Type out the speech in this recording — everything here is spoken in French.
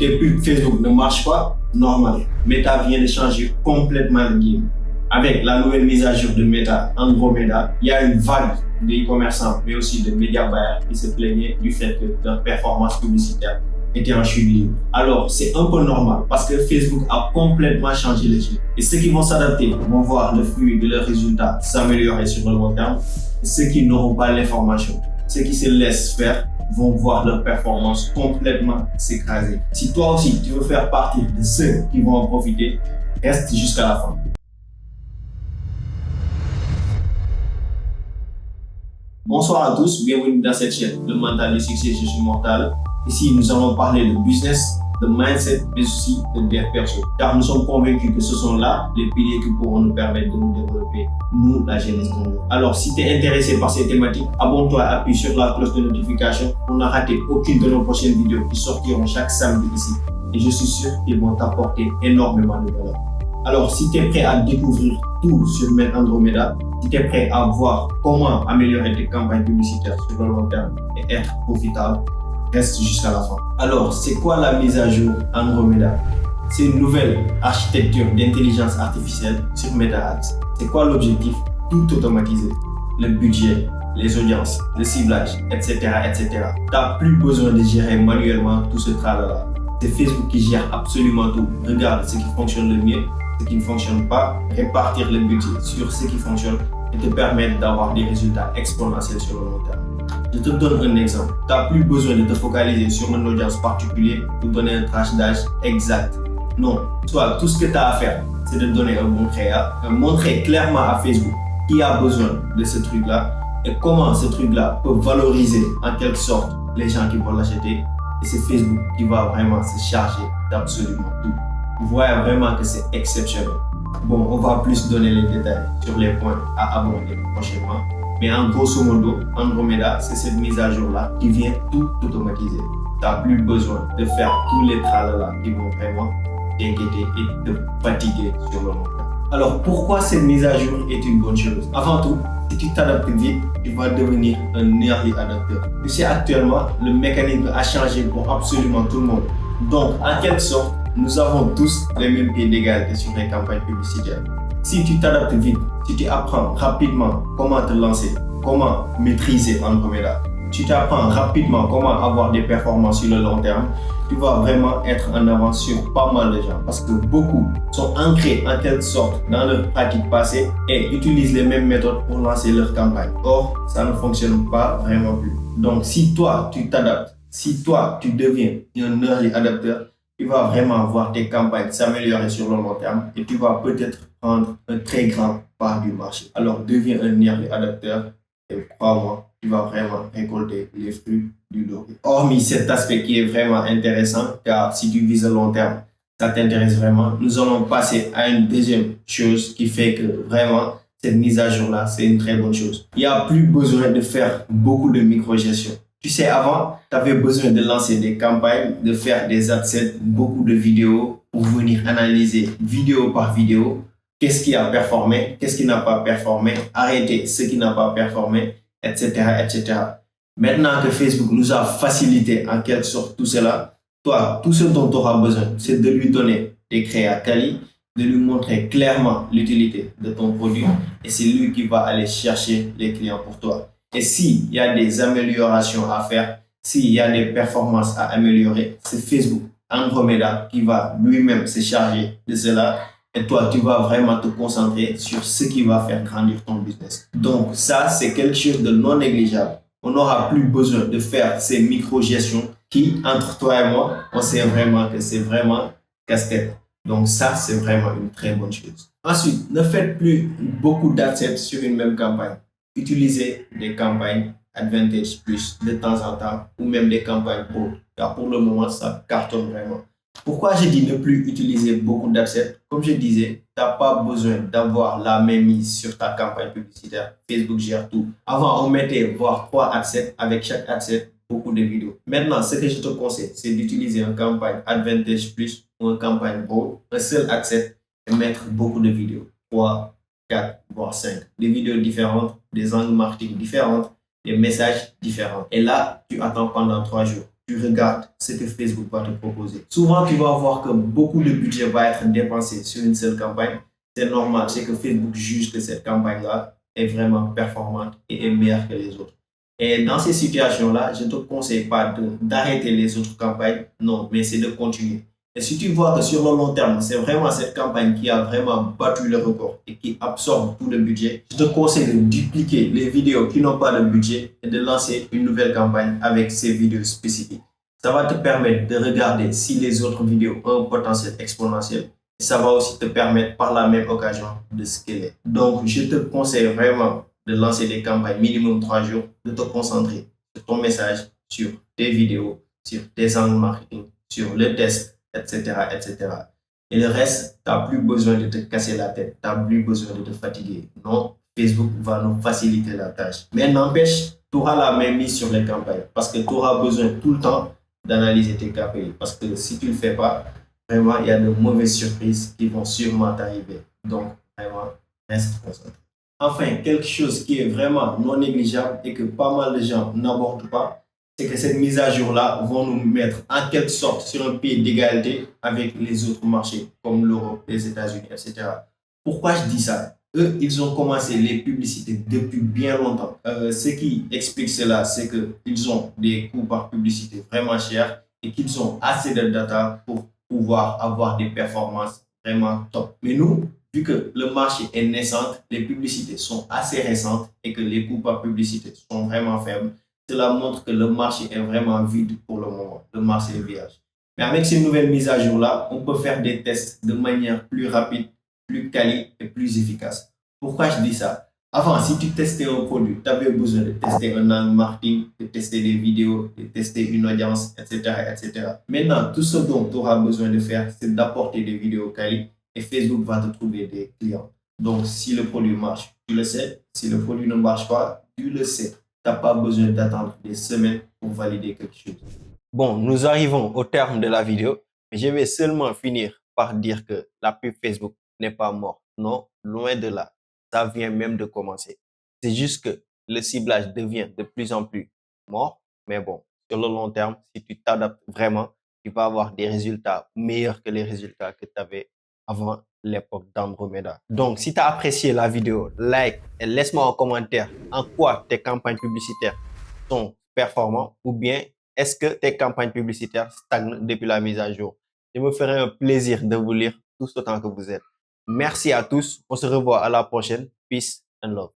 tes pubs Facebook ne marchent pas, normal. Meta vient de changer complètement le game. Avec la nouvelle mise à jour de Meta, Andromeda, il y a une vague de e-commerçants, mais aussi de média buyers qui se plaignaient du fait que leur performance publicitaire était en chute libre. Alors, c'est un peu normal parce que Facebook a complètement changé les jeux. Et ceux qui vont s'adapter vont voir le fruit de leurs résultats s'améliorer sur le long terme. Et ceux qui n'auront pas l'information, ceux qui se laissent faire, vont voir leur performance complètement s'écraser. Si toi aussi, tu veux faire partie de ceux qui vont en profiter, reste jusqu'à la fin. Bonsoir à tous, bienvenue dans cette chaîne, le mental du succès, je suis Mortal. Ici, nous allons parler de business, de mindset, mais aussi de dev perso. Car nous sommes convaincus que ce sont là les piliers qui pourront nous permettre de nous développer, nous, la jeunesse de nous. Alors, si tu es intéressé par ces thématiques, abonne-toi, appuie sur la cloche de notification pour ne rater aucune de nos prochaines vidéos qui sortiront chaque samedi ici. Et je suis sûr qu'ils vont t'apporter énormément de valeur. Alors, si tu es prêt à découvrir tout sur Andromeda, si tu es prêt à voir comment améliorer tes campagnes publicitaires sur le long terme et être profitable, reste jusqu'à la fin. Alors, c'est quoi la mise à jour Andromeda? C'est une nouvelle architecture d'intelligence artificielle sur Meta Ads. C'est quoi l'objectif? Tout automatiser. Le budget, les audiences, le ciblage, etc. etc. Tu n'as plus besoin de gérer manuellement tout ce travail-là. C'est Facebook qui gère absolument tout. Regarde ce qui fonctionne le mieux, ce qui ne fonctionne pas, répartir le budget sur ce qui fonctionne et te permettre d'avoir des résultats exponentiels sur le long terme. Je te donne un exemple. Tu n'as plus besoin de te focaliser sur une audience particulière pour donner un tranche d'âge exact. Non, toi, tout ce que tu as à faire, c'est de donner un bon créa, montrer clairement à Facebook qui a besoin de ce truc-là et comment ce truc-là peut valoriser en quelque sorte les gens qui vont l'acheter. Et c'est Facebook qui va vraiment se charger d'absolument tout. Vous voyez vraiment que c'est exceptionnel. Bon, on va plus donner les détails sur les points à aborder prochainement. Mais en grosso modo, Andromeda, c'est cette mise à jour-là qui vient tout automatiser. Tu n'as plus besoin de faire tous les tralala qui vont vraiment t'inquiéter et te fatiguer sur le long terme. Alors, pourquoi cette mise à jour est une bonne chose? Avant tout, si tu t'adaptes vite, tu vas devenir un early adapter. Tu sais, actuellement, le mécanisme a changé pour absolument tout le monde. Donc, en quelque sorte, nous avons tous les mêmes pieds d'égalité sur les campagnes publicitaires. Si tu t'adaptes vite, si tu apprends rapidement comment te lancer, comment maîtriser Andromeda, si tu apprends rapidement comment avoir des performances sur le long terme, tu vas vraiment être en avance sur pas mal de gens parce que beaucoup sont ancrés en quelque sorte dans leur pratique passée et utilisent les mêmes méthodes pour lancer leur campagne. Or, ça ne fonctionne pas vraiment plus. Donc, si toi, tu t'adaptes, si toi, tu deviens un early adapter, tu vas vraiment voir tes campagnes s'améliorer sur le long terme et tu vas peut-être prendre un très grand part du marché. Alors, deviens un early adapter et crois-moi, tu vas vraiment récolter les fruits du laurier. Hormis cet aspect qui est vraiment intéressant, car si tu vises le long terme, ça t'intéresse vraiment, nous allons passer à une deuxième chose qui fait que vraiment, cette mise à jour-là, c'est une très bonne chose. Il n'y a plus besoin de faire beaucoup de micro-gestion. Tu sais, avant, tu avais besoin de lancer des campagnes, de faire des adsets, beaucoup de vidéos pour venir analyser vidéo par vidéo. Qu'est-ce qui a performé, qu'est-ce qui n'a pas performé, arrêter ce qui n'a pas performé, etc., etc. Maintenant que Facebook nous a facilité en quelque sorte tout cela, toi, tout ce dont tu auras besoin, c'est de lui donner des créas quali, de lui montrer clairement l'utilité de ton produit et c'est lui qui va aller chercher les clients pour toi. Et s'il y a des améliorations à faire, s'il y a des performances à améliorer, c'est Facebook, Andromeda, qui va lui-même se charger de cela. Et toi, tu vas vraiment te concentrer sur ce qui va faire grandir ton business. Donc ça, c'est quelque chose de non négligeable. On n'aura plus besoin de faire ces micro-gestions qui, entre toi et moi, on sait vraiment que c'est vraiment casse-tête. Donc ça, c'est vraiment une très bonne chose. Ensuite, ne faites plus beaucoup d'adsets sur une même campagne. Utilisez des campagnes Advantage Plus de temps en temps ou même des campagnes Pro. Car pour le moment, ça cartonne vraiment. Pourquoi je dis ne plus utiliser beaucoup d'adsets? Comme je disais, tu n'as pas besoin d'avoir la même mise sur ta campagne publicitaire. Facebook gère tout. Avant, on mettait voire 3 adsets avec chaque adset beaucoup de vidéos. Maintenant, ce que je te conseille, c'est d'utiliser une campagne Advantage Plus ou une campagne Pro, un seul adset et mettre beaucoup de vidéos. 3, 4, voire 5. Des vidéos différentes, des angles marketing différents, des messages différents. Et là, tu attends pendant 3 jours. tu regardes ce que Facebook va te proposer. Souvent, tu vas voir que beaucoup de budget va être dépensé sur une seule campagne. C'est normal, c'est que Facebook juge que cette campagne-là est vraiment performante et est meilleure que les autres. Et dans ces situations-là, je ne te conseille pas d'arrêter les autres campagnes, non, mais c'est de continuer. Et si tu vois que sur le long terme, c'est vraiment cette campagne qui a vraiment battu le record et qui absorbe tout le budget, je te conseille de dupliquer les vidéos qui n'ont pas de budget et de lancer une nouvelle campagne avec ces vidéos spécifiques. Ça va te permettre de regarder si les autres vidéos ont un potentiel exponentiel et ça va aussi te permettre par la même occasion de scaler. Donc, je te conseille vraiment de lancer des campagnes minimum 3 jours, de te concentrer sur ton message, sur tes vidéos, sur tes angles marketing, sur le test, etc., etc. Et le reste, tu n'as plus besoin de te casser la tête, tu n'as plus besoin de te fatiguer. Non, Facebook va nous faciliter la tâche. Mais n'empêche, tu auras la même mise sur les campagnes parce que tu auras besoin tout le temps d'analyser tes KPI. Parce que si tu ne le fais pas, vraiment, il y a de mauvaises surprises qui vont sûrement t'arriver. Donc, vraiment, reste concentré. Enfin, quelque chose qui est vraiment non négligeable et que pas mal de gens n'abordent pas, c'est que cette mise à jour-là vont nous mettre en quelque sorte sur un pied d'égalité avec les autres marchés comme l'Europe, les États-Unis, etc. Pourquoi je dis ça? Eux, ils ont commencé les publicités depuis bien longtemps. Ce qui explique cela, c'est qu'ils ont des coûts par publicité vraiment chers et qu'ils ont assez de data pour pouvoir avoir des performances vraiment top. Mais nous, vu que le marché est naissant, les publicités sont assez récentes et que les coûts par publicité sont vraiment faibles, cela montre que le marché est vraiment vide pour le moment. Le marché est vierge. Mais avec ces nouvelles mises à jour-là, on peut faire des tests de manière plus rapide, plus quali et plus efficace. Pourquoi je dis ça? Avant, si tu testais un produit, tu avais besoin de tester un angle marketing, de tester des vidéos, de tester une audience, etc., etc. Maintenant, tout ce dont tu auras besoin de faire, c'est d'apporter des vidéos quali et Facebook va te trouver des clients. Donc, si le produit marche, tu le sais. Si le produit ne marche pas, tu le sais. Tu n'as pas besoin d'attendre des semaines pour valider quelque chose. Bon, nous arrivons au terme de la vidéo, mais je vais seulement finir par dire que la pub Facebook n'est pas morte. Non, loin de là. Ça vient même de commencer. C'est juste que le ciblage devient de plus en plus mort, mais bon, sur le long terme, si tu t'adaptes vraiment, tu vas avoir des résultats meilleurs que les résultats que tu avais avant l'époque d'Andromeda. Donc, si tu as apprécié la vidéo, like et laisse-moi en commentaire en quoi tes campagnes publicitaires sont performantes ou bien est-ce que tes campagnes publicitaires stagnent depuis la mise à jour. Je me ferai un plaisir de vous lire tous autant que vous êtes. Merci à tous. On se revoit à la prochaine. Peace and love.